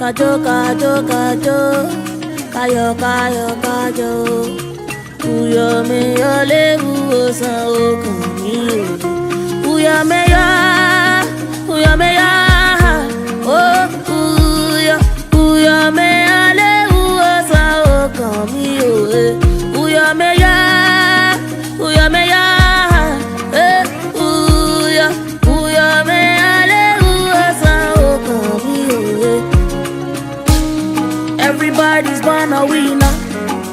Kajo, kajo, kajo, kayo, kayo, kayo. Uyo me yo lebu osan okami o. Uyo me ya, oh uyo me ya lebu osan okami o. Uyo me ya, uyo me ya, uyo me ya lebu osan okami o. Everybody's born a winner,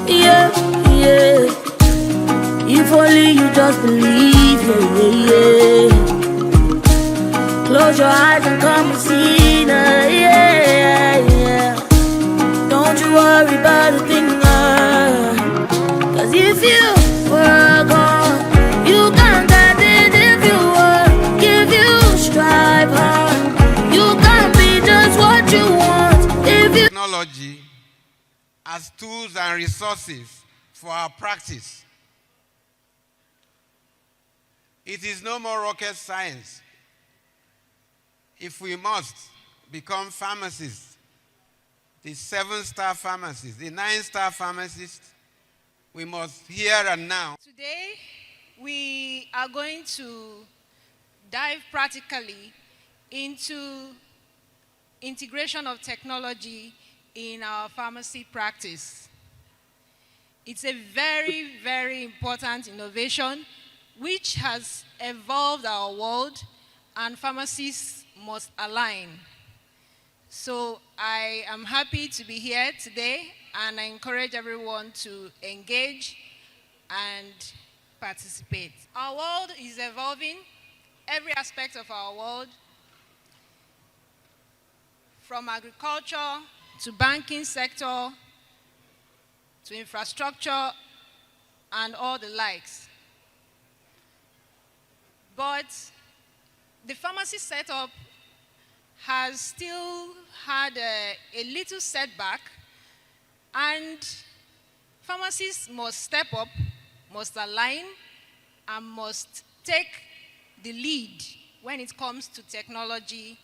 yeah, yeah. If only you just believe, yeah, yeah. Close your eyes and come and see, yeah, yeah. Don't you worry about a thing, cause if you work hard, you can get it if you work. If you strive hard, you can be just what you want. If you technology as tools and resources for our practice. It is no more rocket science. If we must become pharmacists, the 7-star pharmacists, the 9-star pharmacists, we must here and now. Today, we are going to dive practically into integration of technology in our pharmacy practice. It's a very, very important innovation which has evolved our world, and pharmacists must align. So I am happy to be here today, and I encourage everyone to engage and participate. Our world is evolving, every aspect of our world, from agriculture to banking sector to infrastructure and all the likes. But the pharmacy setup has still had a little setback, and pharmacists must step up, must align, and must take the lead when it comes to technology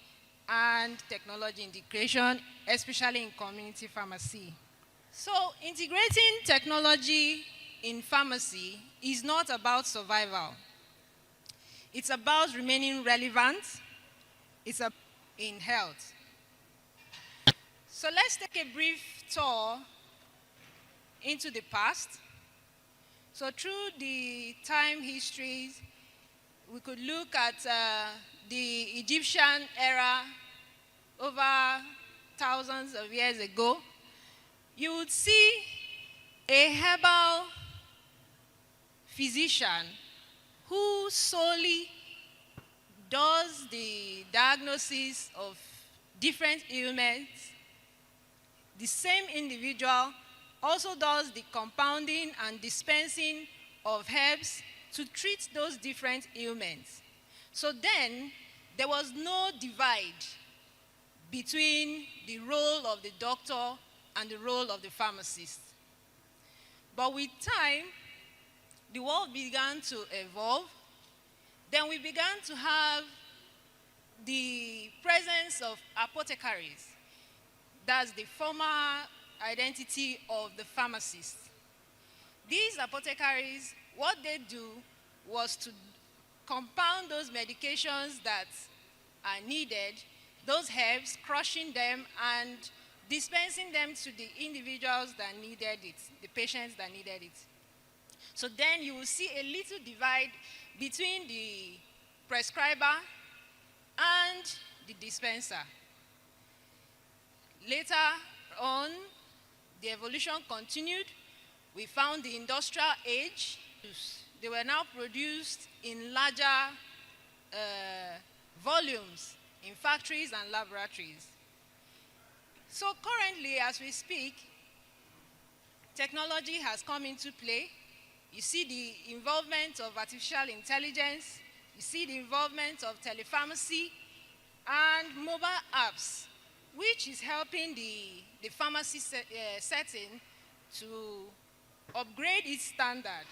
and technology integration, especially in community pharmacy. So integrating technology in pharmacy is not about survival. It's about remaining relevant. It's in health. So let's take a brief tour into the past. So through the time histories, we could look at the Egyptian era over thousands of years ago. You would see a herbal physician who solely does the diagnosis of different ailments. The same individual also does the compounding and dispensing of herbs to treat those different ailments. So then, there was no divide between the role of the doctor and the role of the pharmacist. But with time, the world began to evolve. Then we began to have the presence of apothecaries. That's the former identity of the pharmacist. These apothecaries, what they do was to compound those medications that are needed, those herbs, crushing them and dispensing them to the individuals that needed it, the patients that needed it. So then you will see a little divide between the prescriber and the dispenser. Later on, the evolution continued. We found the industrial age. They were now produced in larger volumes in factories and laboratories. So currently, as we speak, technology has come into play. You see the involvement of artificial intelligence. You see the involvement of telepharmacy and mobile apps, which is helping the pharmacy setting to upgrade its standard.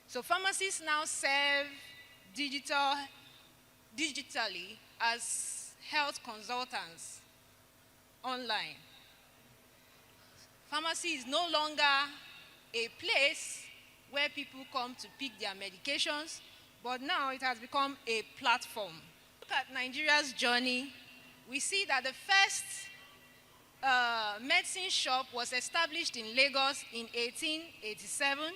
So pharmacists now serve digitally as health consultants. online. Pharmacy is no longer a place where people come to pick their medications, but now it has become a platform. Look at Nigeria's journey. We see that the first medicine shop was established in Lagos in 1887,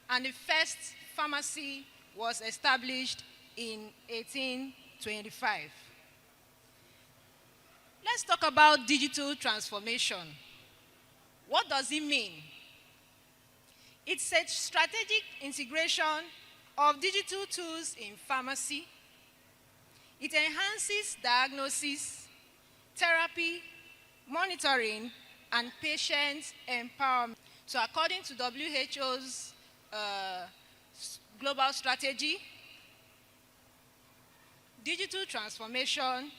and the first pharmacy was established in 1825. Let's talk about digital transformation. What does it mean? It's a strategic integration of digital tools in pharmacy. It enhances diagnosis, therapy, monitoring, and patient empowerment. So according to WHO's global strategy, digital transformation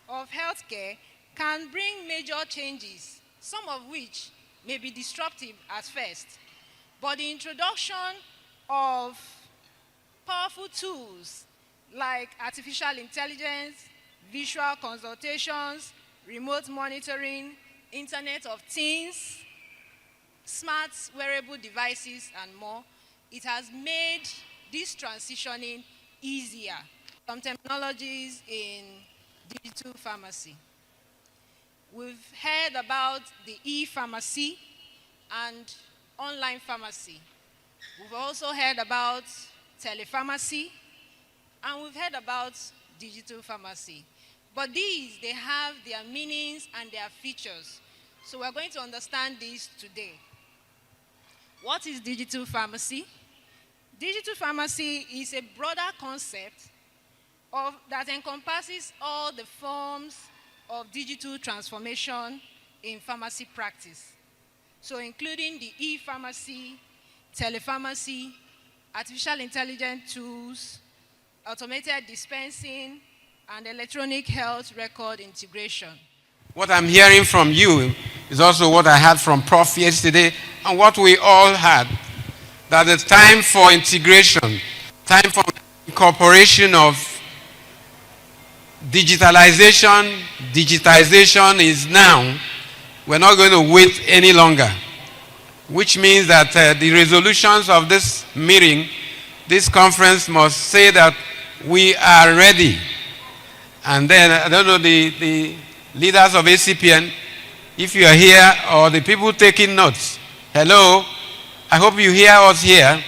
of healthcare can bring major changes, some of which may be disruptive at first. But the introduction of powerful tools like artificial intelligence, visual consultations, remote monitoring, Internet of Things, smart wearable devices, and more, it has made this transitioning easier. Some terminologies in digital pharmacy. We've heard about the e-pharmacy and online pharmacy. We've also heard about telepharmacy, and we've heard about digital pharmacy. But these, they have their meanings and their features. So we're going to understand these today. What is digital pharmacy? Digital pharmacy is a broader concept that encompasses all the forms of digital transformation in pharmacy practice. So including the e-pharmacy, telepharmacy, artificial intelligence tools, automated dispensing, and electronic health record integration. What I'm hearing from you is also what I had from Prof yesterday and what we all had, that the time for integration, time for incorporation of digitalization is now. We're not going to wait any longer, which means that the resolutions of this meeting, this conference must say that we are ready. And then, I don't know, the leaders of ACPN, if you are here, or the people taking notes, hello, I hope you hear us here.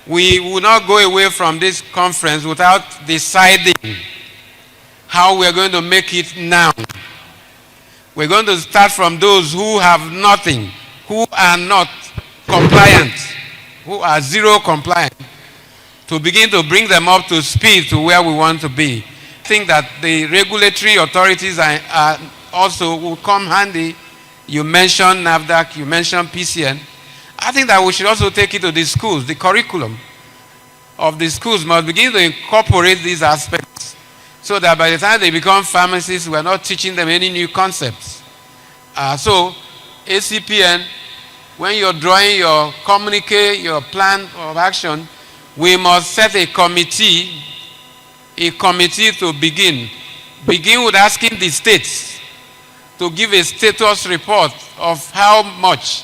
We will not go away from this conference without deciding how we are going to make it now. We're going to start from those who have nothing, who are not compliant, who are zero compliant, to begin to bring them up to speed to where we want to be. I think that the regulatory authorities are also will come handy. You mentioned NAFDAC, you mentioned PCN. I think that we should also take it to the schools. The curriculum of the schools must begin to incorporate these aspects so that by the time they become pharmacists, we're not teaching them any new concepts. So ACPN, when you're drawing your communique, your plan of action, we must set a committee to begin with asking the states to give a status report of how much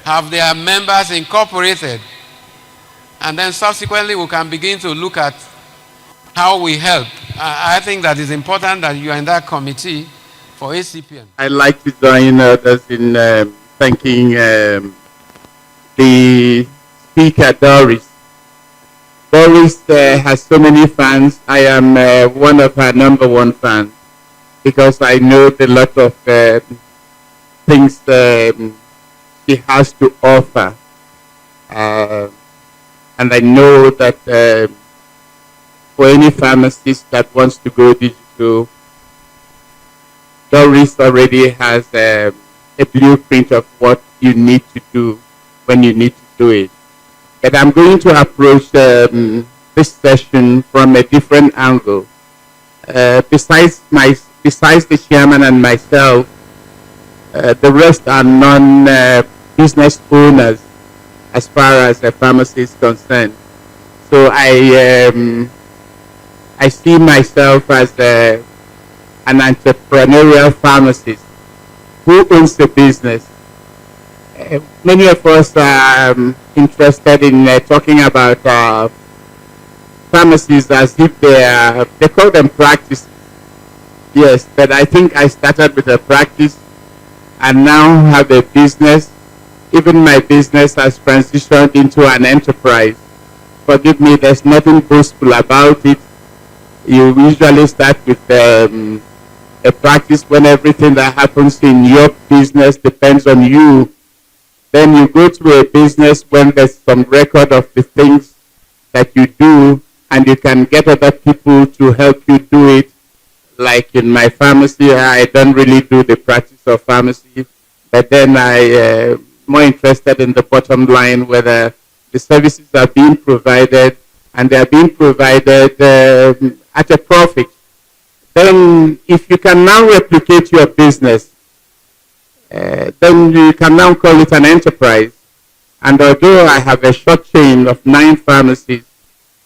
have their members incorporated. And then subsequently we can begin to look at how we help. I think that it's important that you are in that committee for ACPN. I'd like to join others in thanking the speaker, Doris. Doris has so many fans. I am one of her #1 fans because I know a lot of things she has to offer. And I know that for any pharmacist that wants to go digital, Doris already has a blueprint of what you need to do when you need to do it. But I'm going to approach this session from a different angle. Besides the chairman and myself, the rest are non-business owners as far as a pharmacy is concerned. So I see myself as an entrepreneurial pharmacist who owns a business. Many of us are interested in talking about pharmacies as if they call them practices. Yes, but I think I started with a practice and now have a business. Even my business has transitioned into an enterprise. Forgive me, there's nothing boastful about it. You usually start with a practice when everything that happens in your business depends on you. Then you go to a business when there's some record of the things that you do, and you can get other people to help you do it. Like in my pharmacy, I don't really do the practice of pharmacy, but then I more interested in the bottom line, whether the services are being provided and they are being provided at a profit. Then if you can now replicate your business, then you can now call it an enterprise. And although I have a short chain of 9 pharmacies,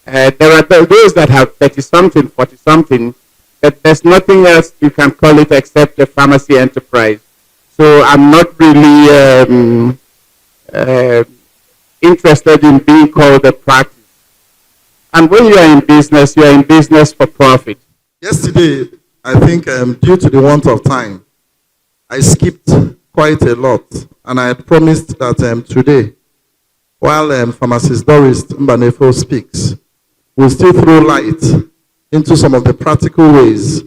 there are those that have 30-something, 40-something, but there's nothing else you can call it except a pharmacy enterprise. So I'm not really interested in being called a practice. And when you are in business for profit. Yesterday, I think due to the want of time, I skipped quite a lot. And I had promised that today, while Pharmacist Doris Mbanefo speaks, we'll still throw light into some of the practical ways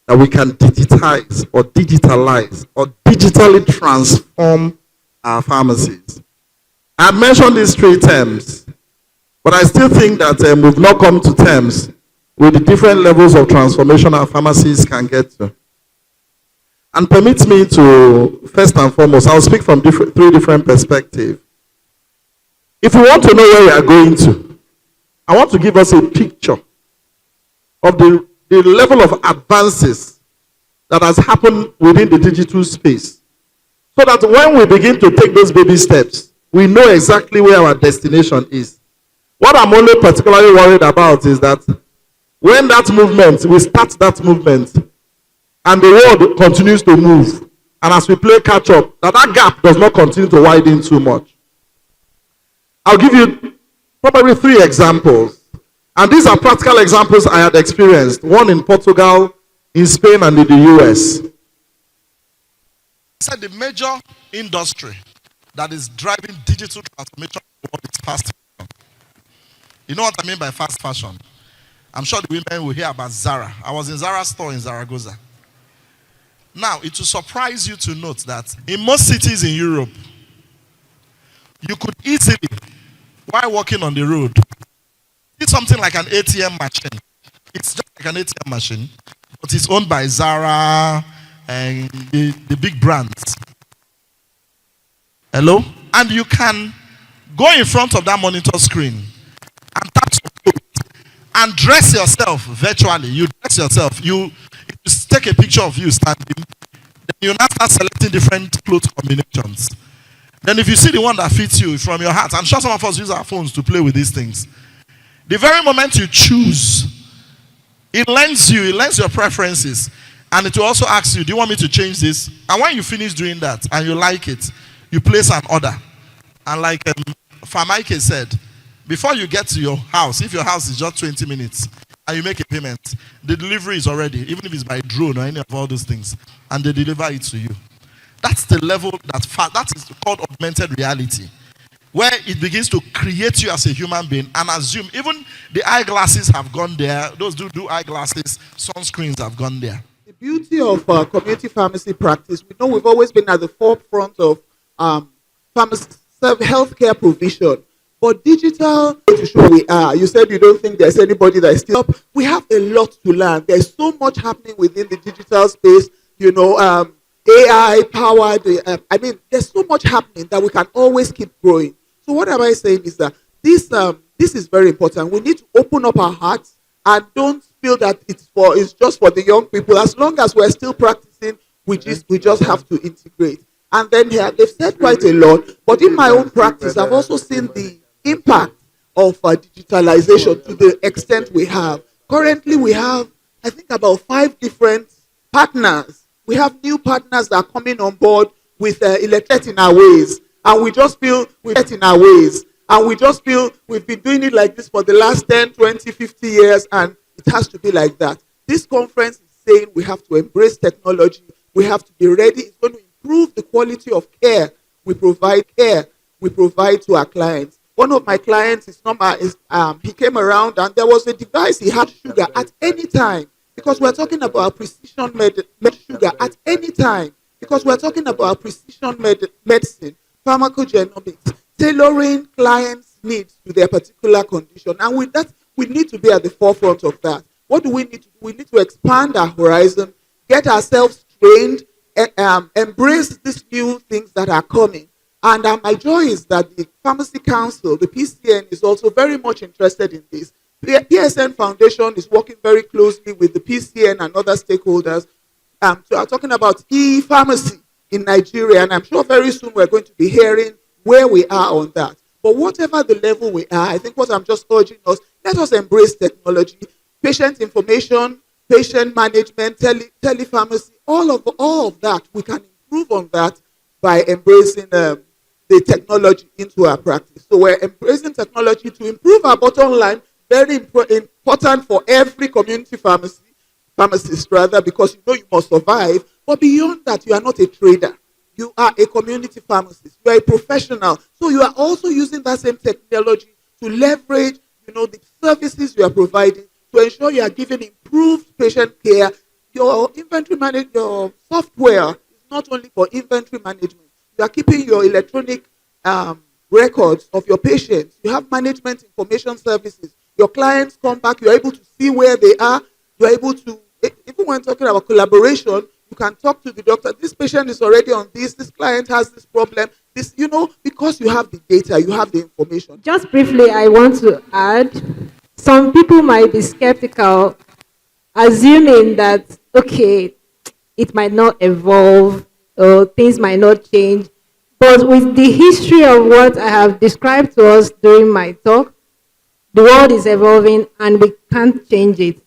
that we can digitize or digitalize or digitally transform our pharmacies. I've mentioned these 3 terms, but I still think that we've not come to terms with the different levels of transformation our pharmacies can get to. And permit me to, first and foremost, I'll speak from 3 different perspectives. If you want to know where we are going to, I want to give us a picture of the level of advances that has happened within the digital space. So that when we begin to take those baby steps, we know exactly where our destination is. What I'm only particularly worried about is that when that movement, we start that movement, and the world continues to move, and as we play catch up, that gap does not continue to widen too much. I'll give you probably 3 examples. And these are practical examples I had experienced. One in Portugal, in Spain, and in the US. I said the major industry that is driving digital transformation is fast fashion. You know what I mean by fast fashion? I'm sure the women will hear about Zara. I was in Zara's store in Zaragoza. Now, it will surprise you to note that in most cities in Europe, you could easily, while walking on the road, see something like an ATM machine. It's just like an ATM machine, but it's owned by Zara and the big brands. Hello? And you can go in front of that monitor screen and tap some code and dress yourself virtually. You dress yourself. You take a picture of you standing. Then you now start selecting different clothes combinations. Then if you see the one that fits you from your heart, I'm sure some of us use our phones to play with these things. The very moment you choose, it learns your preferences. And it will also ask you, do you want me to change this? And when you finish doing that and you like it, you place an order. And like Famaike said, before you get to your house, if your house is just 20 minutes, and you make a payment, the delivery is already, even if it's by drone or any of all those things, and they deliver it to you. That's the level that is called augmented reality, where it begins to create you as a human being and assume, even the eyeglasses have gone there, those do eyeglasses, sunscreens have gone there. The beauty of community pharmacy practice, we know we've always been at the forefront of healthcare provision. But digital, to show we are. You said you don't think there's anybody that is still up. We have a lot to learn. There's so much happening within the digital space. AI powered. There's so much happening that we can always keep growing. So what am I saying is that this is very important. We need to open up our hearts and don't feel that it's just for the young people. As long as we're still practicing, we just have to integrate. And then here they've said quite a lot. But in my own practice, I've also seen the impact of digitalization to the extent we have. Currently, we have, I think, about 5 different partners. We have new partners that are coming on board with electric in our ways. And we just feel we're in our ways. And we just feel we've been doing it like this for the last 10, 20, 50 years, and it has to be like that. This conference is saying we have to embrace technology. We have to be ready. It's going to improve the quality of care we provide to our clients. One of my clients, he came around and there was a device, he had sugar at any time, because we're talking about precision sugar at any time, because we're talking about precision medicine, pharmacogenomics, tailoring clients' needs to their particular condition. And with that, we need to be at the forefront of that. What do we need to do? We need to expand our horizon, get ourselves trained, embrace these new things that are coming. And my joy is that the Pharmacy Council, the PCN, is also very much interested in this. The PSN Foundation is working very closely with the PCN and other stakeholders to are talking about e-pharmacy in Nigeria. And I'm sure very soon we're going to be hearing where we are on that. But whatever the level we are, I think what I'm just urging us, let us embrace technology, patient information, patient management, telepharmacy, all of that. We can improve on that by embracing the technology into our practice. So we're embracing technology to improve our bottom line, very important for every community pharmacist rather, because you must survive. But beyond that, you are not a trader. You are a community pharmacist. You are a professional. So you are also using that same technology to leverage, the services you are providing to ensure you are giving improved patient care. Your your software is not only for inventory management. You are keeping your electronic records of your patients. You have management information services. Your clients come back. You are able to see where they are. You are able to, even when talking about collaboration, you can talk to the doctor. This patient is already on this. This client has this problem. This, because you have the data, you have the information. Just briefly, I want to add, some people might be skeptical, assuming that, okay, it might not evolve, or things might not change. But with the history of what I have described to us during my talk, the world is evolving and we can't change it.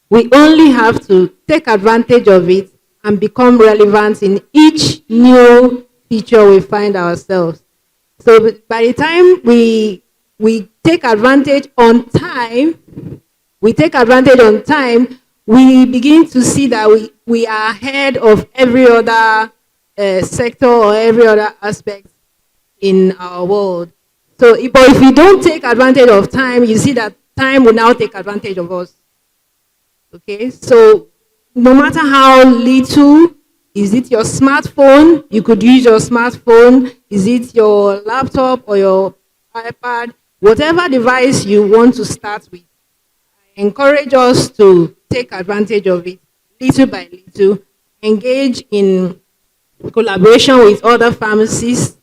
We only have to take advantage of it and become relevant in each new feature we find ourselves. So by the time we take advantage on time, we begin to see that we are ahead of every other sector or every other aspect in our world. So, but if we don't take advantage of time, you see that time will now take advantage of us. Okay, so no matter how little, is it your smartphone? You could use your smartphone. Is it your laptop or your iPad? Whatever device you want to start with, I encourage us to take advantage of it little by little, engage in collaboration with other pharmacists,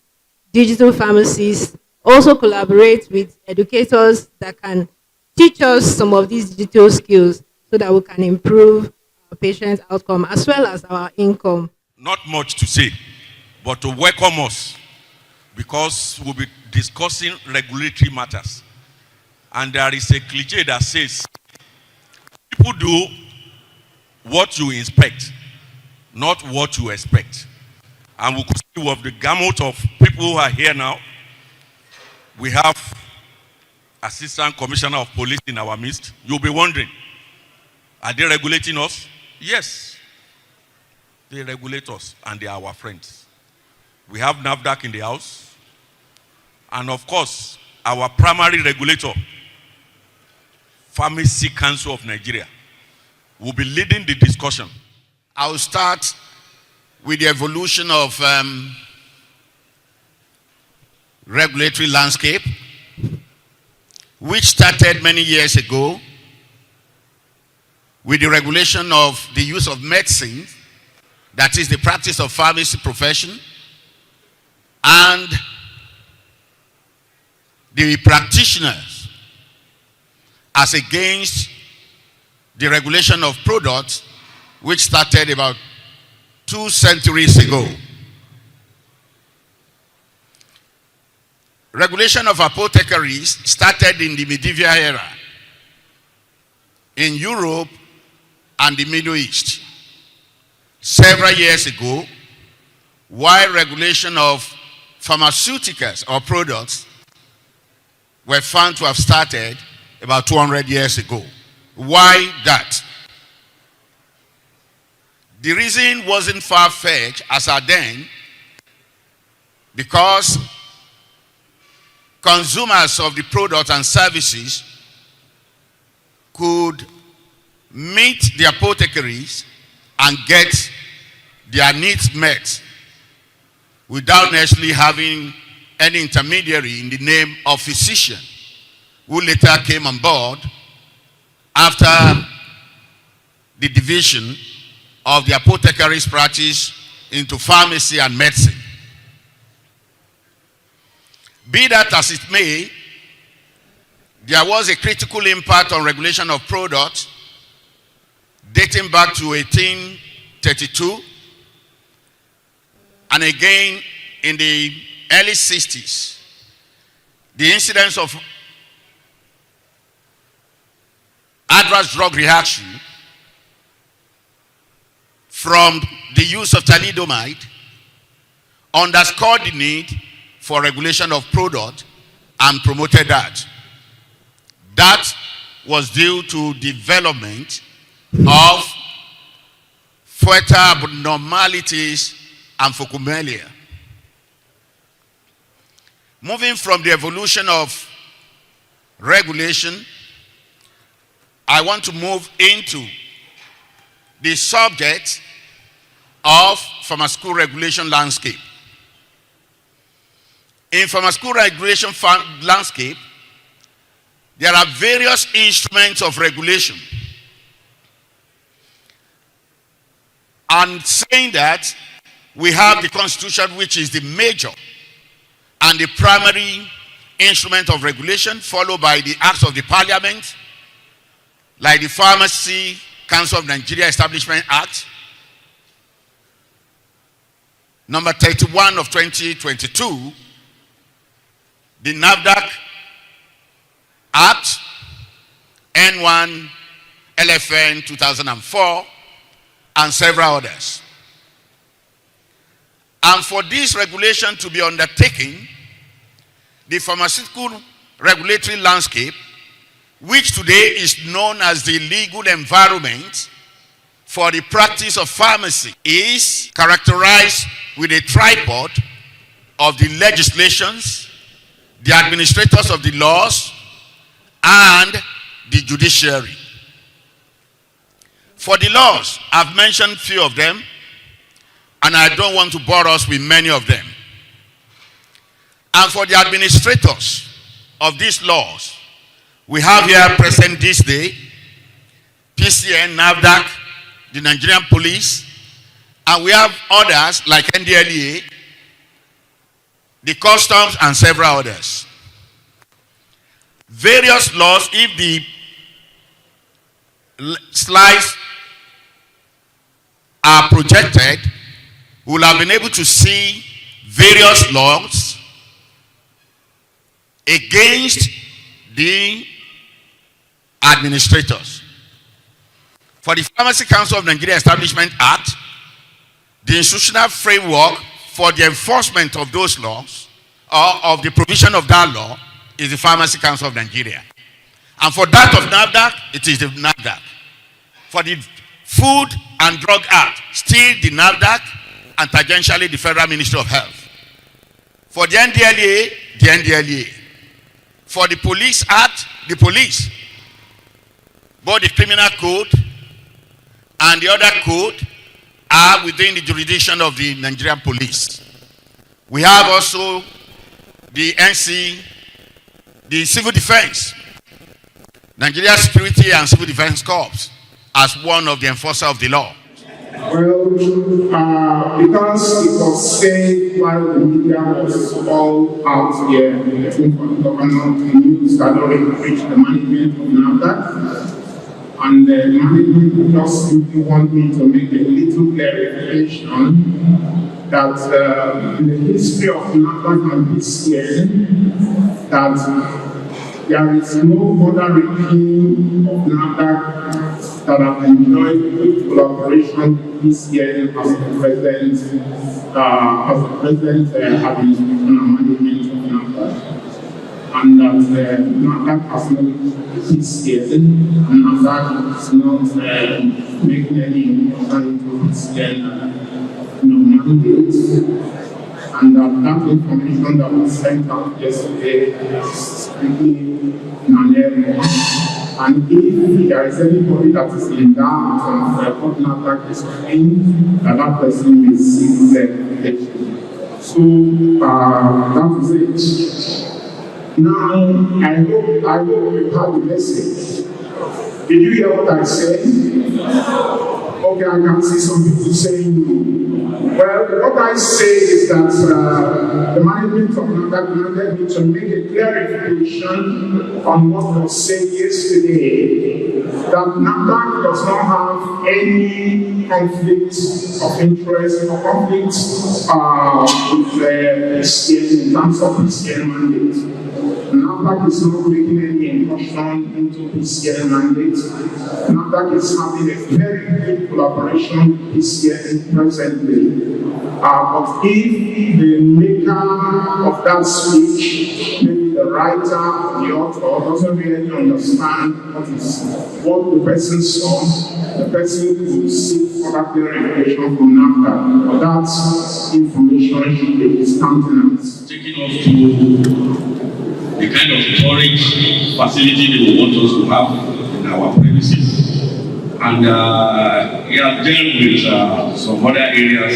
digital pharmacists, also collaborate with educators that can teach us some of these digital skills so that we can improve our patients' outcome as well as our income. Not much to say, but to welcome us, because we'll be discussing regulatory matters. And there is a cliche that says, people do what you inspect, not what you expect. And we could see of the gamut of people who are here now. We have Assistant Commissioner of Police in our midst. You'll be wondering, are they regulating us? Yes. They regulate us and they are our friends. We have NAFDAC in the house. And of course, our primary regulator, Pharmacy Council of Nigeria, will be leading the discussion. I'll start with the evolution of regulatory landscape, which started many years ago with the regulation of the use of medicine, that is the practice of pharmacy profession, and the practitioners as against the regulation of products, which started about 2 centuries ago. Regulation of apothecaries started in the medieval era in Europe and the Middle East. several years ago, while regulation of pharmaceuticals or products were found to have started about 200 years ago. Why that? The reason wasn't far-fetched as at then, because consumers of the products and services could meet the apothecaries and get their needs met without necessarily having any intermediary in the name of physician, who later came on board after the division of the apothecaries practice into pharmacy and medicine. Be that as it may, there was a critical impact on regulation of products dating back to 1832, and again in the early 60s. The incidence of adverse drug reaction from the use of thalidomide underscored the need for regulation of product and promoted that. That was due to development of fetal abnormalities and focomelia. Moving from the evolution of regulation, I want to move into the subject of pharmaceutical regulation landscape. In pharmaceutical regulation landscape, there are various instruments of regulation. And saying that, we have the Constitution, which is the major and the primary instrument of regulation, followed by the Acts of the Parliament, like the Pharmacy Council of Nigeria Establishment Act, number 31 of 2022, the NAFDAC Act, N1 LFN 2004, and several others. And for this regulation to be undertaken, the pharmaceutical regulatory landscape, which today is known as the legal environment for the practice of pharmacy, is characterized with a tripod of the legislations, the administrators of the laws, and the judiciary. For the laws, I've mentioned few of them, and I don't want to bore us with many of them. And for the administrators of these laws, we have here present this day PCN, NAFDAC, the Nigerian Police, and we have others like NDLEA, the Customs, and several others. Various laws, if the slides are projected, we will have been able to see various laws against the administrators. For the Pharmacy Council of Nigeria Establishment Act, the institutional framework for the enforcement of those laws, or of the provision of that law, is the Pharmacy Council of Nigeria. And for that of NAFDAC, it is the NAFDAC. For the Food and Drug Act, still the NAFDAC, and tangentially the Federal Ministry of Health. For the NDLEA, the NDLEA. For the Police Act, the police. Both the Criminal Code and the other code are within the jurisdiction of the Nigerian Police. We have also the NC, the Civil Defense, Nigeria Security and Civil Defense Corps, as one of the enforcers of the law. Well, because it was said while the media was all out here, looking for the governor, the news had already reached the management of NAFDAC, and the management just simply want me to make a little clarification that in the history of NAFDAC and PCN, that there is no other regime of NAFDAC that have enjoyed good collaboration this year as the president had institution and management of NAFDAC. And that NAFDAC has not this year, and NAFDAC is not making any incursion into this year mandate. And that information that was sent out yesterday is strictly in an error. And if there is anybody that is in doubt on what NAFDAC is doing, that person may seek clarification. So that is it. Now, I hope you had the message. Did you hear what I said? Okay, I can see some people saying no. Well, what I say is that the management of NAFDAC wanted me to make a clarification on what was said yesterday, that NAFDAC does not have any conflict of interest or conflict with PCN in terms of PCN mandate. NAFDAC is not making any incursion into PCN mandate. NAFDAC is having a very good collaboration with PCN presently. But if the maker of that speech, maybe the writer, the author, doesn't really understand what the person saw, the person will seek further clarification from NAFDAC. But that information should be discountenanced. Taking us to the kind of storage facility they want us to have in our premises. And we have dealt with some other areas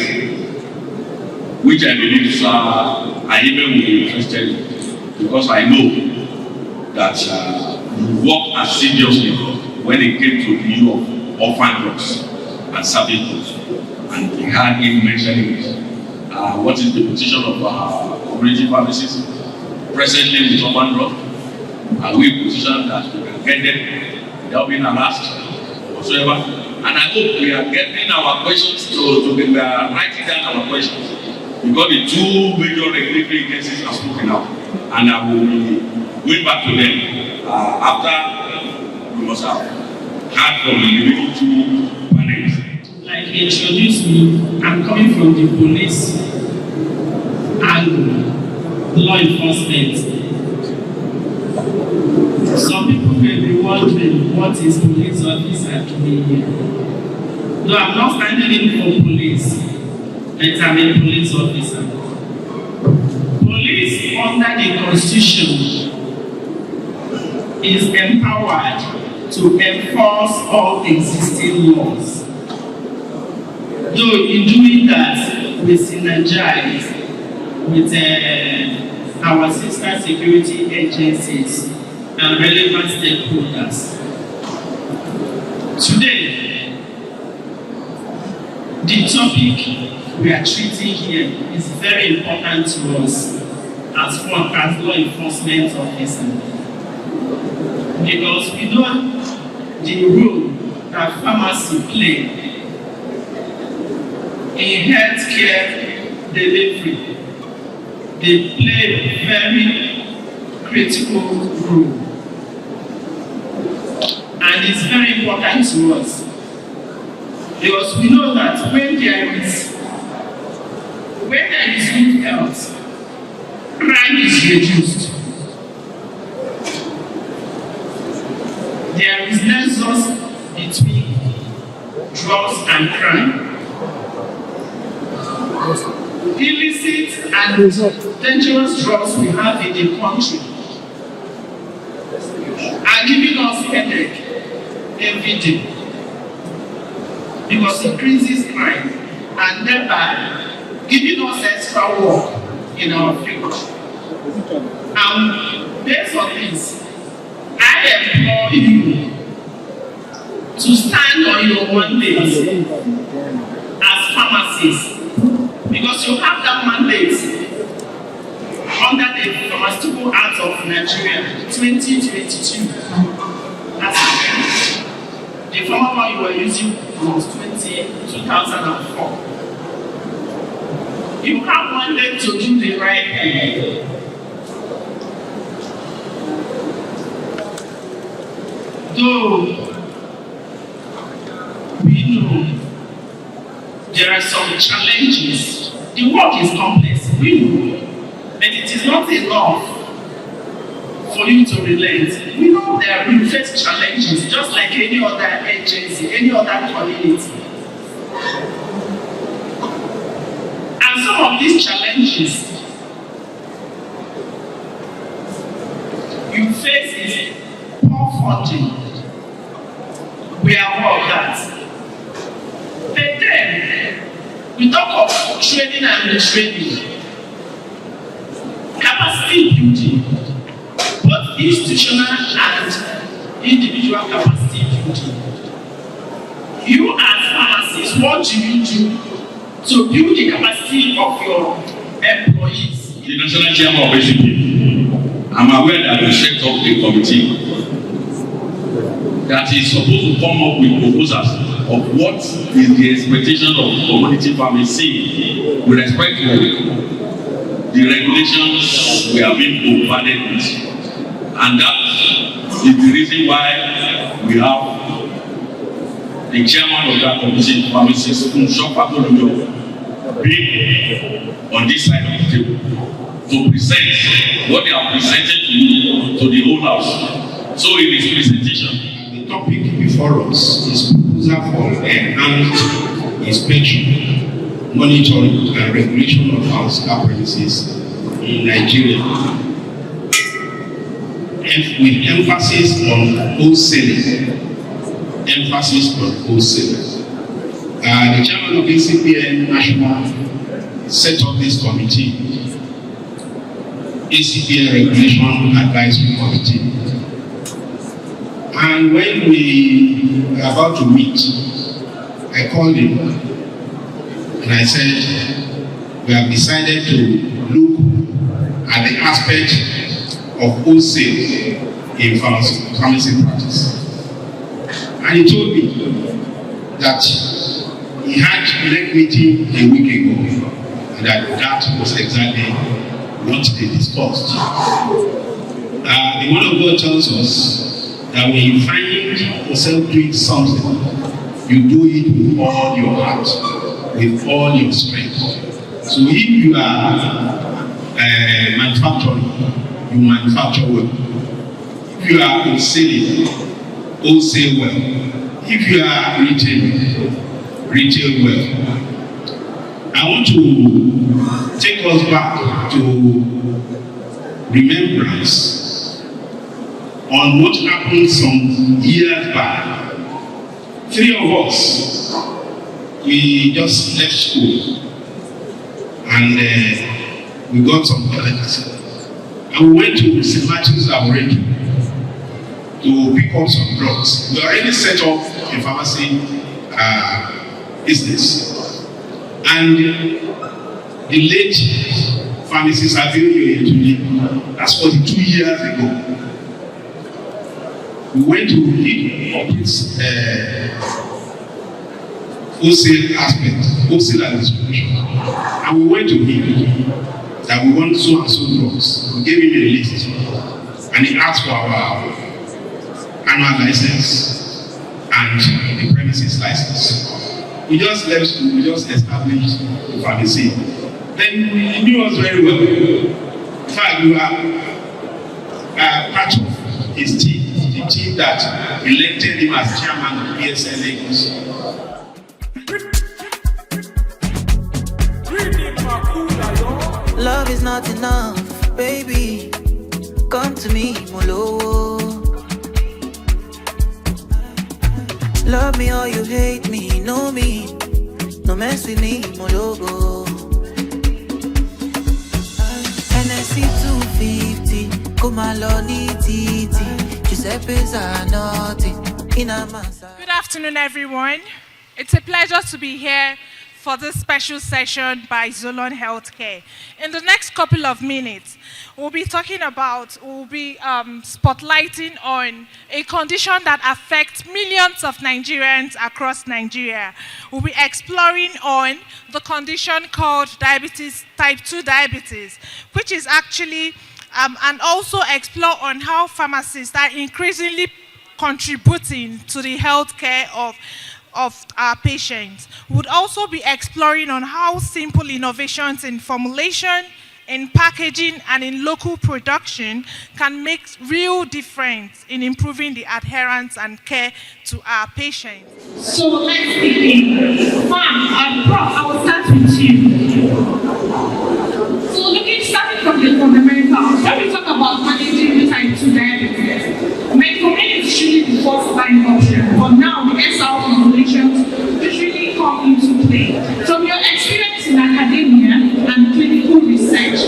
which I believe I even will be interested in, because I know that you work assiduously when it came to the issue of orphan drugs and service drugs. And we had him mentioning what is the position of cooperative pharmacies presently with orphan drugs. Are we positioned that we can get them without being harassed whatsoever? And I hope we are getting our questions we are writing down our questions, because the two major regulatory agencies are spoken out, and I will be going back to them after we must have heard from the remaining two panels. Like he introduced me, I'm coming from the police and law enforcement. Some people may be wondering what is police officer doing here. No, I'm not standing in for police, but I'm a police officer. Police under the Constitution is empowered to enforce all existing laws. Though in doing that, we synergize with our sister security agencies and relevant stakeholders. Today, the topic we are treating here is very important to us as law enforcement officers, because we know the role that pharmacy play in healthcare delivery. They play a very critical role, and it's very important to us, because we know that when there is good health, crime is reduced. There is nexus between drugs and crime. Illicit and dangerous drugs we have in the country are giving us headache every day, because it increases crime and thereby giving us extra work in our field. Based on this, I implore you to stand on your mandate as pharmacists, because you have that mandate under the Pharmaceutical Act of Nigeria 2022. The former one you were using was 2004. You have mandate to do the right thing. Though the challenges. The work is complex, we know, but it is not enough for you to relent. We know that we face challenges just like any other agency, any other community. And some of these challenges you face is poor funding. We are aware of that. But then, we talk of training and retraining, capacity building, both institutional and individual capacity building. You as pharmacists, what do you do to build the capacity of your employees? The National Chairman of ACPN, I'm aware that we set up a committee that is supposed to come up with proposals of what is the expectation of community pharmacy with respect to the regulations we have been bombarded with. And that is the reason why we have the chairman of that committee, pharmacist, being on this side of the table to present what they have presented to the whole house. So in his presentation, the topic before us is proposal for enhanced inspection, monitoring, and regulation of pharmaceutical premises in Nigeria, with emphasis on wholesaling. The chairman of ACPN National set up this committee, ACPN Regulation Advisory Committee. And when we were about to meet, I called him and I said, we have decided to look at the aspect of wholesale in pharmacy practice. And he told me that he had a meeting a week ago, and that was exactly what they discussed. The Word of God tells us that when you find yourself doing something, you do it with all your heart, with all your strength. So if you are manufacturing, you manufacture well. If you are wholesaling, wholesale well. If you are retail well. I want to take us back to remembrance on what happened some years back. 3 of us, we just left school and we got some collects. And we went to St. Matthew's Laboratory to pick up some drugs. We already set up a pharmacy business. And the late pharmacist ACPN today, that's 42 years ago. We went to this wholesale aspect, wholesale and distribution. And we went to him that we want so and so drugs. We gave him a list. And he asked for our annual license and the premises license. We just left school, we just established the pharmacy. Then he knew us very well. In fact, we were part of his team, the team that elected him as chairman of PSN Lagos. Love is not enough, baby. Come to me, Molo. Love me or you hate me, know me. No mess with me, Mologo. NSC 250, Kumaloni Titi. Giuseppe's are nothing. Good afternoon, everyone. It's a pleasure to be here for this special session by Zolon Healthcare. In the next couple of minutes, we'll be spotlighting on a condition that affects millions of Nigerians across Nigeria. We'll be exploring on the condition called diabetes, type 2 diabetes, which is actually, and also explore on how pharmacists are increasingly contributing to the healthcare of of our patients. We'll also be exploring on how simple innovations in formulation, in packaging, and in local production can make real difference in improving the adherence and care to our patients. So let's begin. Ma'am, Prof, I will start with you. So starting from the fundamentals, when we talk about managing type 2 diabetes, metformin is usually the first line option, but now the SR formulations usually come into play. From your experience in academia and clinical research,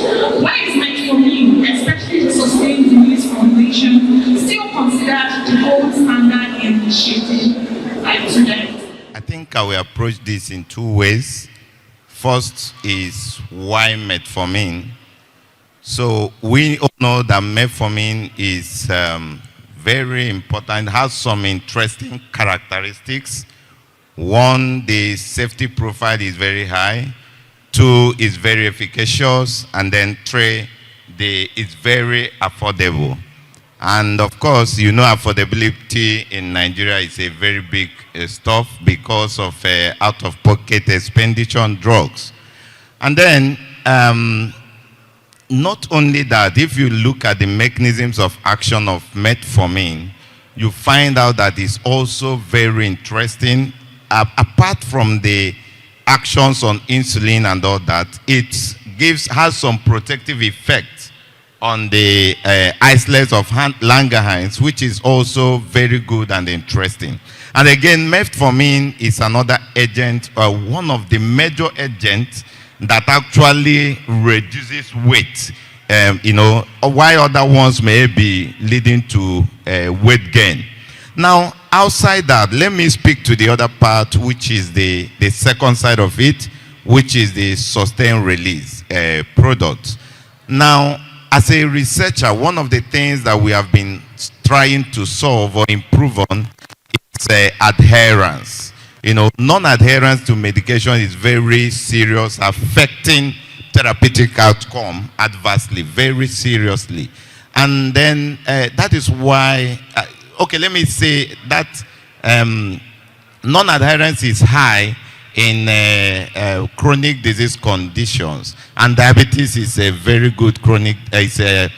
why is metformin, especially the sustained release formulation, still considered the gold standard in initiating type 2 diabetes? I think I will approach this in two ways. First is why metformin. So we all know that metformin is very important, has some interesting characteristics. One, the safety profile is very high. Two, is very efficacious. And then three, it's very affordable. And of course, you know, affordability in Nigeria is a very big stuff because of out-of-pocket expenditure on drugs. And then, not only that, if you look at the mechanisms of action of metformin, you find out that it's also very interesting. Apart from the actions on insulin and all that, it has some protective effects on the islets of Langerhans, which is also very good and interesting. And again, metformin is another agent, one of the major agents that actually reduces weight, you know, while other ones may be leading to weight gain. Now, outside that, let me speak to the other part, which is the second side of it, which is the sustained release product. Now, as a researcher, one of the things that we have been trying to solve or improve on is adherence. You know, non-adherence to medication is very serious, affecting therapeutic outcome adversely, very seriously. And then that is why, okay, let me say that non-adherence is high in chronic disease conditions, and diabetes is a very good chronic, a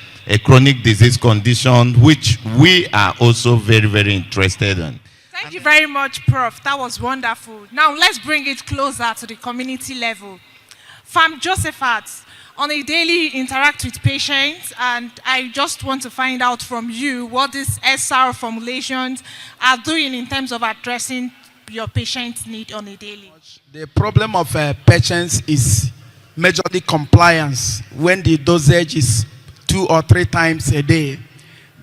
chronic disease condition which we are also very, very interested in. Thank you very much, Prof. That was wonderful. Now let's bring it closer to the community level. Farm Josephat, on a daily interact with patients, and I just want to find out from you what these SR formulations are doing in terms of addressing your patient's need on a daily. The problem of patients is majorly compliance when the dosage is 2 or 3 times a day.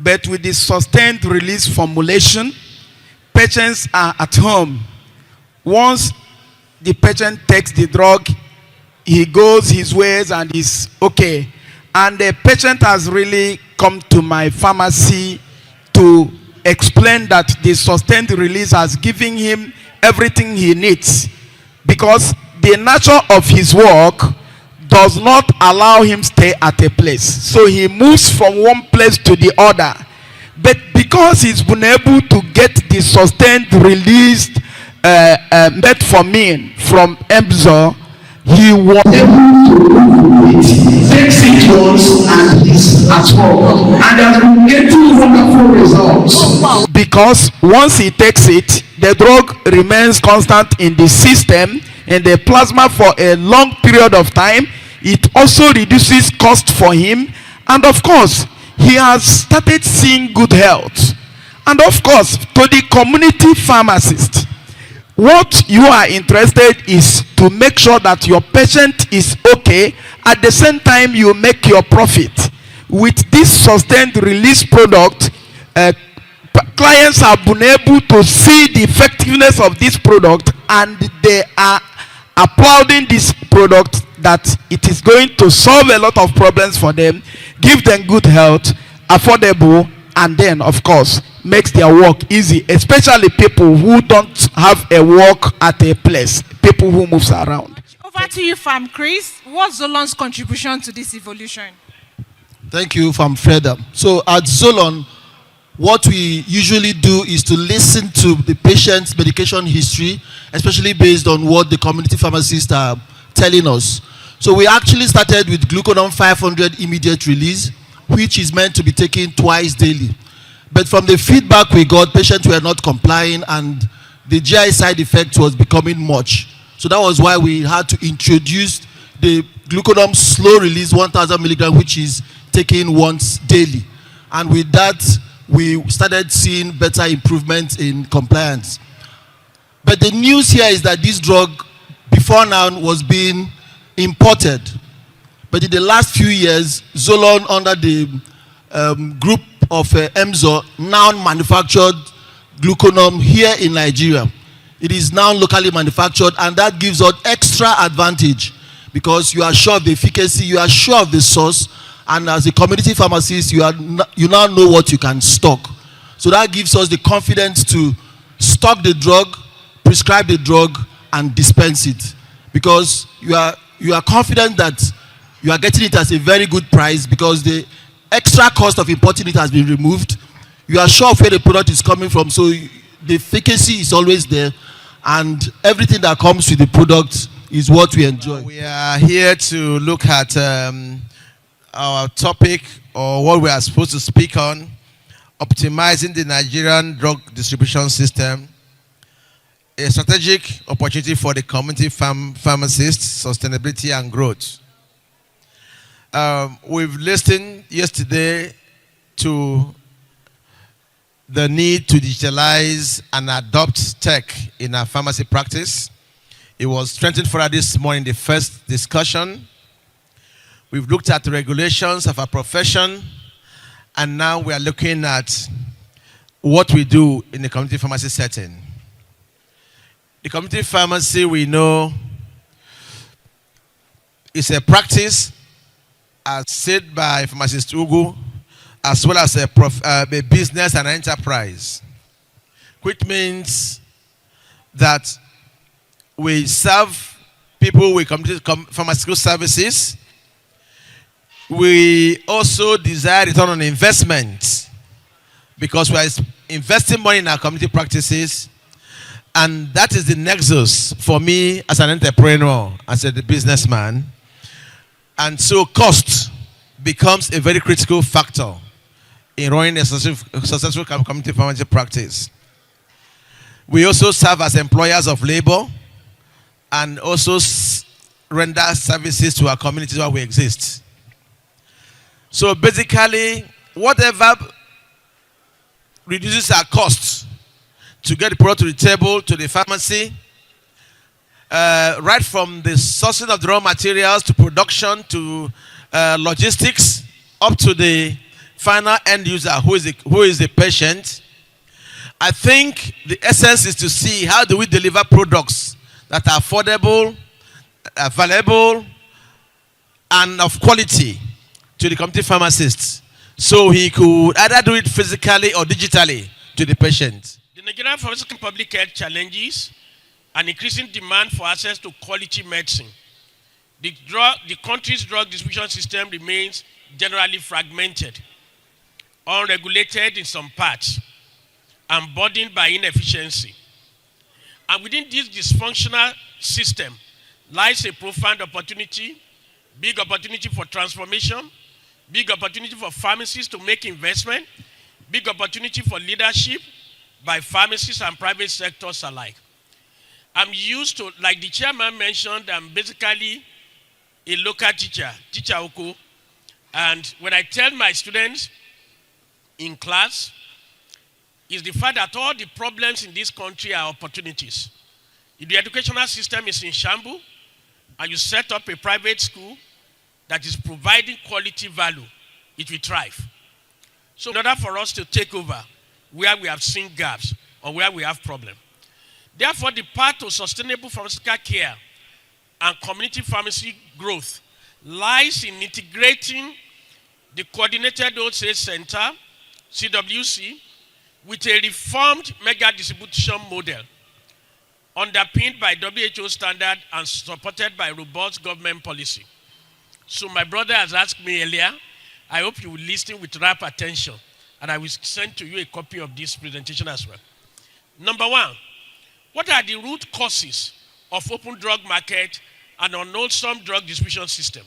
But with the sustained release formulation, patients are at home. Once the patient takes the drug, he goes his ways and is okay. And the patient has really come to my pharmacy to explain that the sustained release has given him everything he needs, because the nature of his work does not allow him stay at a place. So he moves from one place to the other. But because he's been able to get the sustained released metformin from Emzor, he was able to takes it once and he's at work, and has been getting wonderful results. Because once he takes it, the drug remains constant in the system, in the plasma for a long period of time. It also reduces cost for him, and of course, he has started seeing good health. And of course, to the community pharmacist, what you are interested is to make sure that your patient is okay. At the same time, you make your profit. With this sustained release product, clients have been able to see the effectiveness of this product, and they are applauding this product, that it is going to solve a lot of problems for them, give them good health, affordable, and then, of course, makes their work easy, especially people who don't have a work at a place, people who moves around. Over to you, Farm Chris. What's Zolon's contribution to this evolution? Thank you, Farm Freda. So at Zolon, what we usually do is to listen to the patient's medication history, especially based on what the community pharmacists are telling us. So we actually started with glucagon 500 immediate release, which is meant to be taken twice daily. But from the feedback we got, patients were not complying and the GI side effect was becoming much. So that was why we had to introduce the glucagon slow release 1000 milligram, which is taken once daily. And with that, we started seeing better improvements in compliance. But the news here is that this drug before now was being imported. But in the last few years, Zolon under the group of Emzo now manufactured glucagon here in Nigeria. It is now locally manufactured, and that gives us extra advantage because you are sure of the efficacy, you are sure of the source, and as a community pharmacist, you now know what you can stock. So that gives us the confidence to stock the drug, prescribe the drug, and dispense it. Because you are confident that you are getting it at a very good price because the extra cost of importing it has been removed. You are sure of where the product is coming from, so the efficacy is always there, and everything that comes with the product is what we enjoy. We are here to look at our topic, or what we are supposed to speak on, optimizing the Nigerian drug distribution system, a strategic opportunity for the community pharmacists, sustainability and growth. We've listened yesterday to the need to digitalize and adopt tech in our pharmacy practice. It was strengthened further this morning in the first discussion. We've looked at the regulations of our profession, and now we are looking at what we do in the community pharmacy setting. The community pharmacy, we know, is a practice as said by pharmacist Ugu, as well as a business and enterprise, which means that we serve people with pharmaceutical services. We also desire return on investment because we are investing money in our community practices, and that is the nexus for me as an entrepreneur, as a businessman. And so cost becomes a very critical factor in running a successful community pharmacy practice. We also serve as employers of labor and also render services to our communities where we exist. So basically, whatever reduces our costs to get the product to the table, to the pharmacy, right from the sourcing of the raw materials to production to logistics up to the final end user who is the patient. I think the essence is to see how do we deliver products that are affordable, available, and of quality to the community pharmacists, so he could either do it physically or digitally to the patient. The Nigerian pharmaceutical public health challenges an increasing demand for access to quality medicine. The country's drug distribution system remains generally fragmented, unregulated in some parts, and burdened by inefficiency. And within this dysfunctional system lies a profound opportunity, big opportunity for transformation, big opportunity for pharmacists to make investment, big opportunity for leadership by pharmacists and private sectors alike. I'm used to, like the chairman mentioned, I'm basically a local teacher Oko. And when I tell my students in class, is the fact that all the problems in this country are opportunities. If the educational system is in shambles, and you set up a private school that is providing quality value, it will thrive. So in order for us to take over where we have seen gaps or where we have problems, therefore the path to sustainable pharmaceutical care and community pharmacy growth lies in integrating the Coordinated Wholesale Center, CWC, with a reformed mega distribution model underpinned by WHO standard and supported by robust government policy. So my brother has asked me earlier, I hope you will listen with rapt attention and I will send to you a copy of this presentation as well. Number one, what are the root causes of open drug market and unwholesome drug distribution system?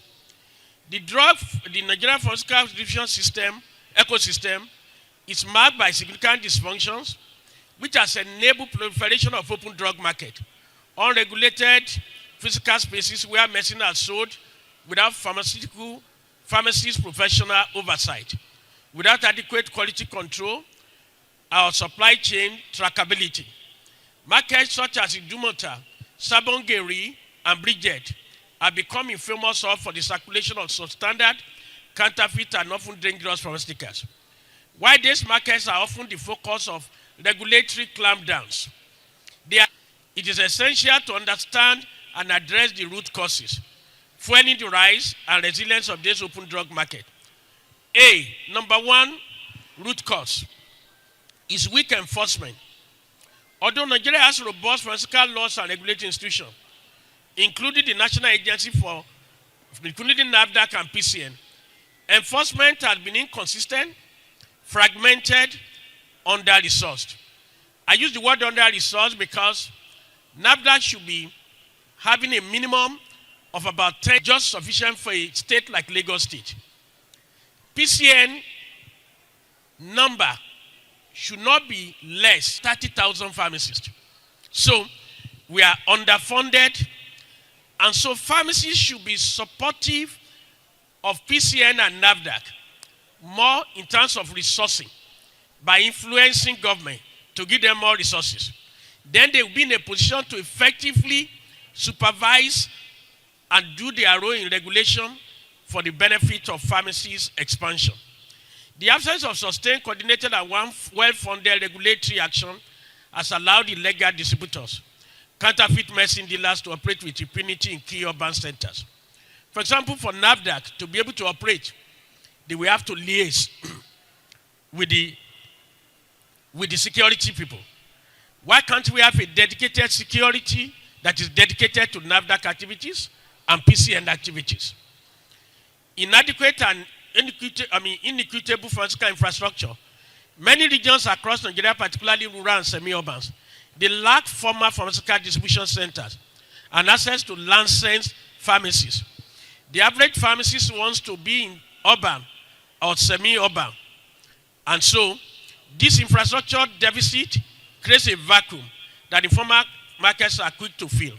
The Nigerian pharmaceutical distribution system, ecosystem, is marked by significant dysfunctions, which has enabled proliferation of open drug market, unregulated physical spaces where medicine are sold without pharmacist professional oversight, without adequate quality control or supply chain trackability. Markets such as Idumota, Sabongeri, and Bridget are becoming famous for the circulation of substandard, counterfeit, and often dangerous pharmaceuticals. While these markets are often the focus of regulatory clampdowns, it is essential to understand and address the root causes, fueling the rise and resilience of this open drug market. Number one root cause is weak enforcement. Although Nigeria has robust pharmaceutical laws and regulatory institutions, including the National Agency for, including NAFDAC and PCN, enforcement has been inconsistent, fragmented, under-resourced. I use the word under-resourced because NAFDAC should be having a minimum of about 10, just sufficient for a state like Lagos State. PCN number should not be less 30,000 pharmacists. So we are underfunded, and so pharmacies should be supportive of PCN and NAFDAC more in terms of resourcing by influencing government to give them more resources. Then they will be in a position to effectively supervise and do their role in regulation for the benefit of pharmacies' expansion. The absence of sustained, coordinated, and well-funded regulatory action has allowed illegal distributors, counterfeit medicine dealers to operate with impunity in key urban centers. For example, for NAFDAC to be able to operate, they will have to liaise with the security people. Why can't we have a dedicated security that is dedicated to NAFDAC activities and PCN activities? Inadequate and inequitable pharmaceutical infrastructure. Many regions across Nigeria, particularly rural and semi-urban, they lack formal pharmaceutical distribution centers and access to licensed pharmacies. The average pharmacist wants to be in urban or semi-urban. And so, this infrastructure deficit creates a vacuum that informal markets are quick to fill.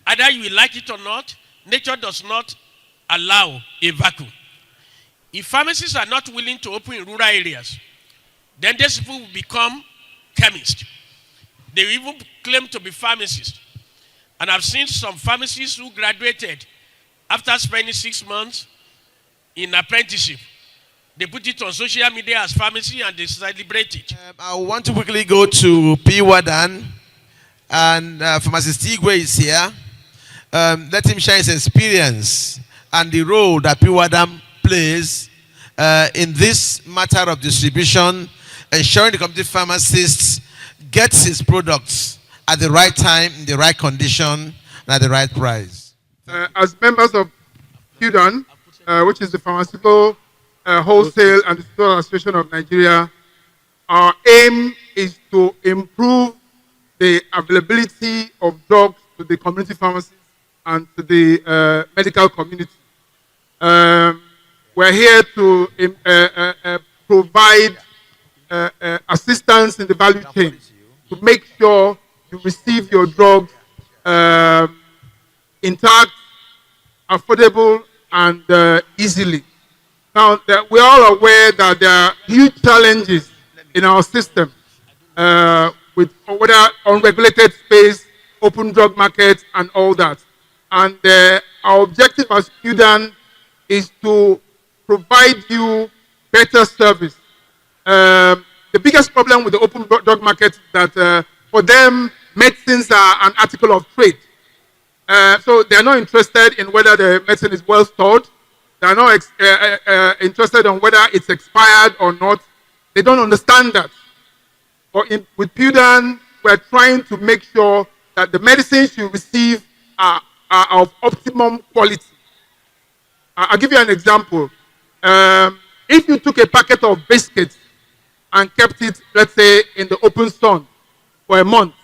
Either you will like it or not, nature does not allow a vacuum. If pharmacists are not willing to open in rural areas, then these people will become chemists. They will even claim to be pharmacists. And I've seen some pharmacists who graduated after spending 6 months in apprenticeship. They put it on social media as pharmacy and they celebrate it. I want to quickly go to P-Wadan, and Pharmacist Igwe is here. Let him share his experience and the role that P-Wadan plays in this matter of distribution, ensuring the community pharmacist gets his products at the right time, in the right condition, and at the right price. As members of QDAN, which is the Pharmaceutical Wholesale and Distribution Association of Nigeria, our aim is to improve the availability of drugs to the community pharmacies and to the medical community. We're here to provide assistance in the value chain to make sure you receive your drugs intact, affordable, and easily. Now, we're all aware that there are huge challenges in our system with whether unregulated space, open drug markets, and all that. And our objective as QDAN is to provide you better service. The biggest problem with the open drug market is that for them, medicines are an article of trade. So they're not interested in whether the medicine is well stored. They're not interested in whether it's expired or not. They don't understand that. But with QDAN, we're trying to make sure that the medicines you receive are of optimum quality. I'll give you an example. If you took a packet of biscuits and kept it, let's say, in the open sun for a month,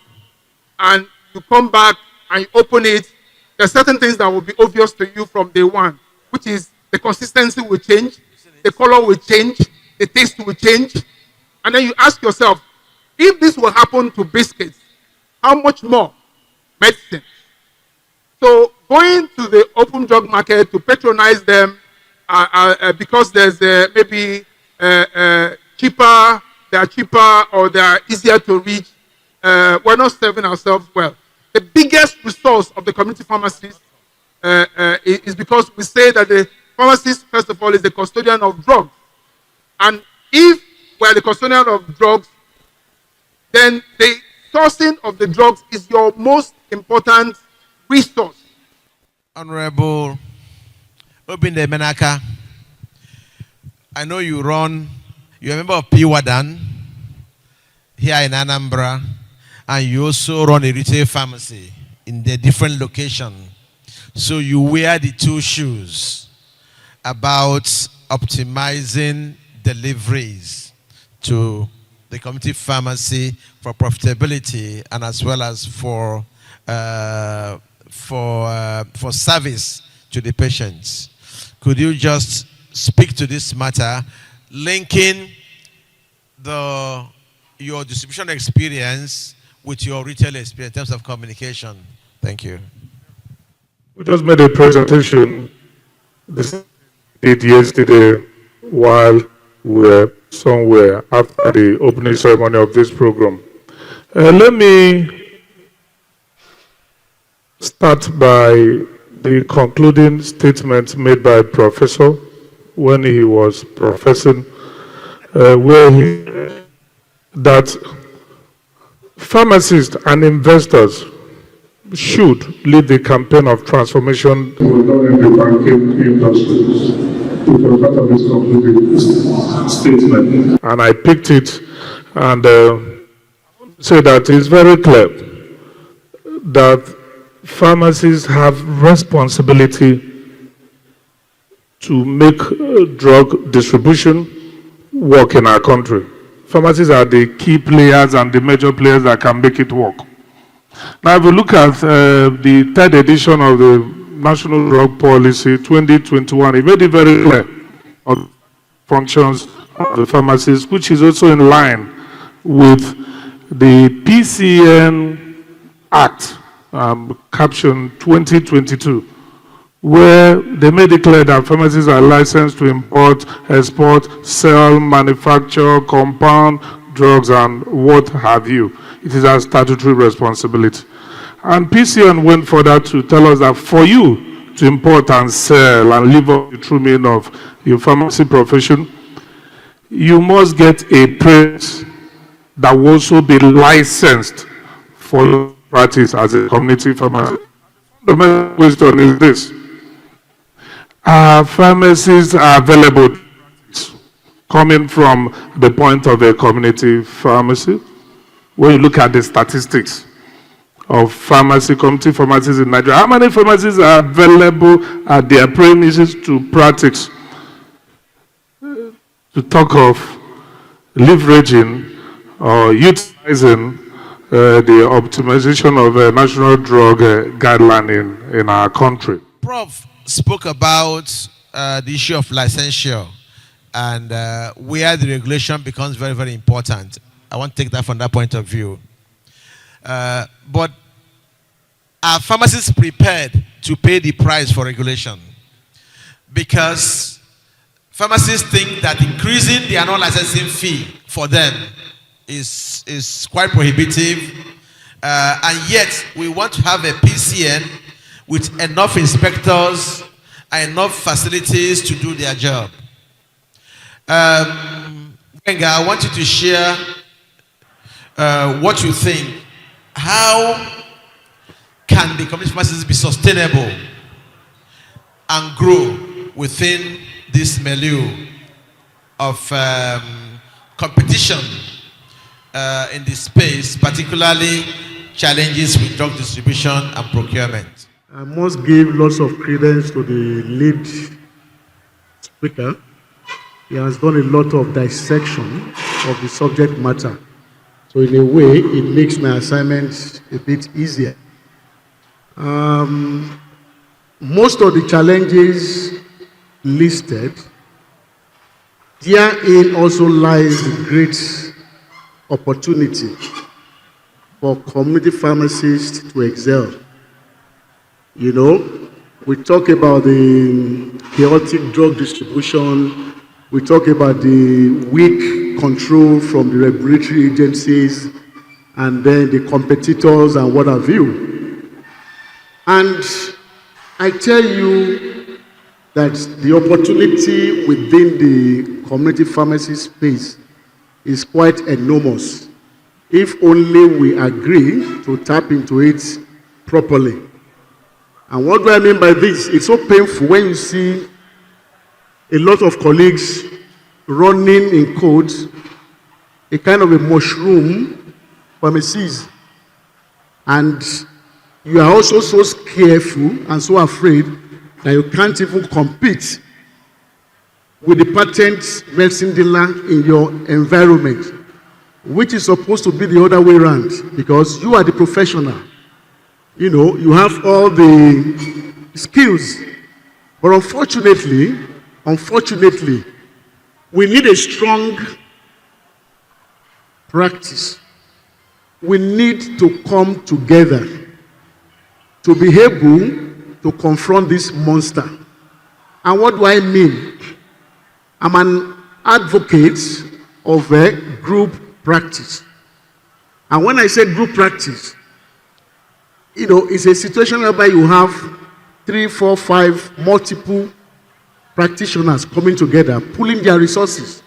and you come back and you open it, there are certain things that will be obvious to you from day one, which is the consistency will change, the color will change, the taste will change. And then you ask yourself, if this will happen to biscuits, how much more medicine? So going to the open drug market to patronize them because there's maybe cheaper, they are cheaper or they are easier to reach, we're not serving ourselves well. The biggest resource of the community pharmacies is because we say that the pharmacist, first of all, is the custodian of drugs. And if we're the custodian of drugs, then the sourcing of the drugs is your most important resource. Honorable Obinde Menaka, I know you're a member of PWADAN here in Anambra, and you also run a retail pharmacy in the different location. So you wear the two shoes about optimizing deliveries to the community pharmacy for profitability and as well as for service to the patients. Could you just speak to this matter, linking your distribution experience with your retail experience in terms of communication? Thank you. We just made a presentation yesterday while we were somewhere after the opening ceremony of this program. Let me start by the concluding statement made by Professor when he was professing, where he said that pharmacists and investors should lead the campaign of transformation within the banking industries. It was part of his concluding statement. And I picked it and say that it's very clear that pharmacists have responsibility to make drug distribution work in our country. Pharmacists are the key players and the major players that can make it work. Now, if you look at the third edition of the National Drug Policy 2021, it made it very clear of functions of the pharmacists, which is also in line with the PCN Act, caption 2022, where they made it clear that pharmacies are licensed to import, export, sell, manufacture, compound drugs, and what have you. It is our statutory responsibility. And PCN went further to tell us that for you to import and sell and live up the true meaning of your pharmacy profession, you must get a place that will also be licensed for practice as a community pharmacist. The main question is this: are pharmacies available coming from the point of a community pharmacy? When you look at the statistics of community pharmacies in Nigeria, how many pharmacies are available at their premises to practice? To talk of leveraging or utilizing the optimization of a national drug guideline in our country. Prof spoke about the issue of licensure and where the regulation becomes very, very important. I want to take that from that point of view. But are pharmacists prepared to pay the price for regulation? Because pharmacists think that increasing the annual licensing fee for them is quite prohibitive. And yet, we want to have a PCN with enough inspectors and enough facilities to do their job. Genga, I want you to share what you think. How can the community pharmacies be sustainable and grow within this milieu of competition in this space, particularly challenges with drug distribution and procurement? I must give lots of credence to the lead speaker. He has done a lot of dissection of the subject matter. So in a way, it makes my assignment a bit easier. Most of the challenges listed, therein also lies the great opportunity for community pharmacists to excel. You know, we talk about the chaotic drug distribution, we talk about the weak control from the regulatory agencies, and then the competitors and what have you. And I tell you that the opportunity within the community pharmacy space is quite enormous, if only we agree to tap into it properly. And what do I mean by this? It's so painful when you see a lot of colleagues running in code, a kind of a mushroom pharmacies. And you are also so careful and so afraid that you can't even compete with the patent medicine dealer in your environment, which is supposed to be the other way around, because you are the professional. You know, you have all the skills. But unfortunately, we need a strong practice. We need to come together to be able to confront this monster. And what do I mean? I'm an advocate of a group practice. And when I say group practice, you know, it's a situation whereby you have 3, 4, 5 multiple practitioners coming together, pooling their resources,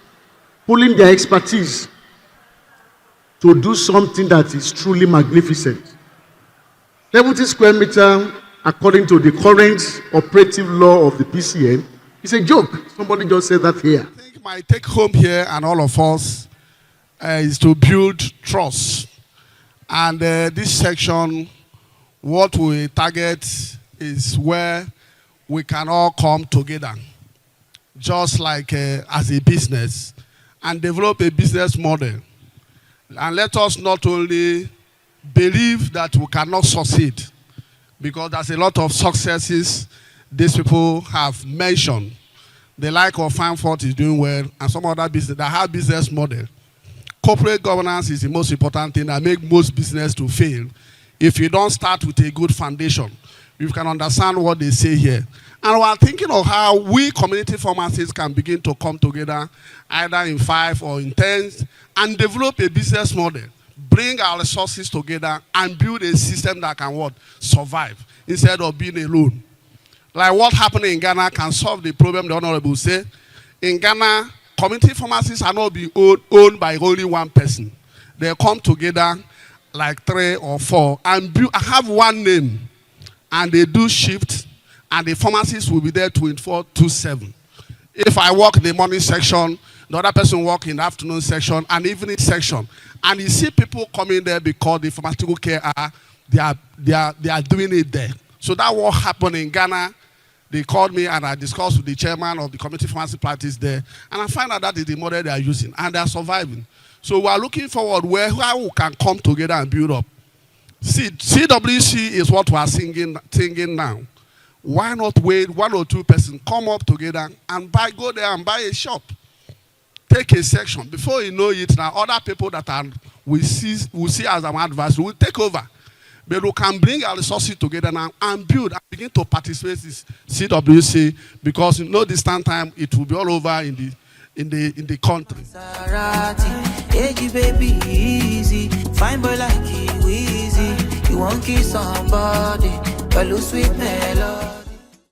pooling their expertise to do something that is truly magnificent. 70 square meter, according to the current operative law of the PCN, is a joke. Somebody just said that here. I think my take home here and all of us is to build trust. And this section, what we target is where we can all come together, just like as a business, and develop a business model. And let us not only believe that we cannot succeed, because there's a lot of successes these people have mentioned. The like of Frankfurt is doing well, and some other business that have business model. Corporate governance is the most important thing that makes most business to fail. If you don't start with a good foundation, you can understand what they say here. And we are thinking of how we community pharmacists can begin to come together, either in 5 or in 10, and develop a business model, bring our resources together, and build a system that can what? Survive, instead of being alone. Like what happened in Ghana can solve the problem, the Honorable say. In Ghana, community pharmacies are not being owned by only one person. They come together like 3 or 4 and have one name, and they do shift, and the pharmacist will be there 24/7. If I work in the morning section, the other person work in the afternoon section and evening section, and you see people coming there because the pharmaceutical care they are doing it there. So that what happened in Ghana. They called me and I discussed with the chairman of the community pharmacy practice there, and I find out that is the model they are using, and they are surviving. So we are looking forward how we can come together and build up. See, CWC is what we are singing now. Why not wait 1 or 2 persons come up together and go there and buy a shop, take a section. Before you know it, now other people that we see as an advisor will take over. But we can bring our resources together now and build and begin to participate in CWC, because in no distant time it will be all over in the country. Baby, easy. Fine boy like you, easy. You won't kiss somebody, but lose sweet melody.